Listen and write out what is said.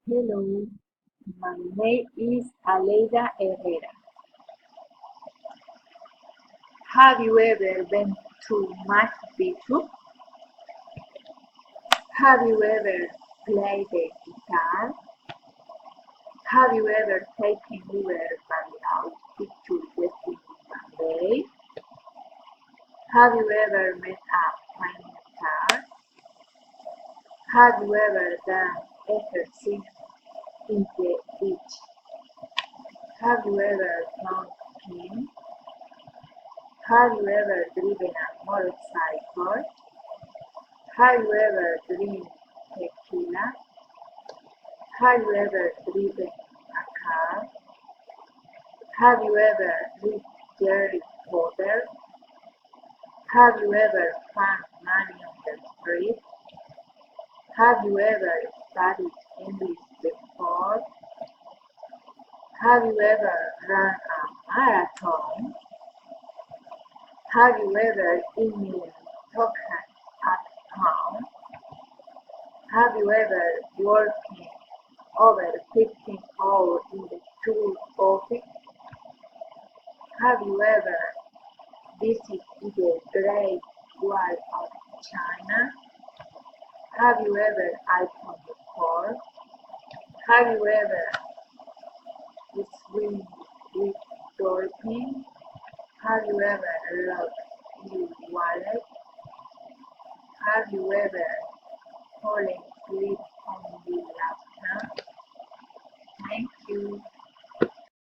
Hello, my name is Aleida Herrera. Have you ever been to Machu Picchu? Have you ever played the guitar? Have you ever taken river valley out picture getting one day? Have you ever met a flying star? Have you ever done exercise in the beach? Have you ever gone skiing? Have you ever driven a motorcycle? Have you ever drank tequila? Have you ever driven a car? Have you ever read Harry Potter? Have you ever found money on the street? Have you ever studied English before? Have you ever run a marathon? Have you ever eaten chocolate at home? Have you ever worked over 15 hours in the tour office? Have you ever visited the Great Wall of China? Have you ever iPhone before? Have you ever swum with dolphins? Have you ever lost your wallet? Have you ever fallen asleep on the laptop? Thank you.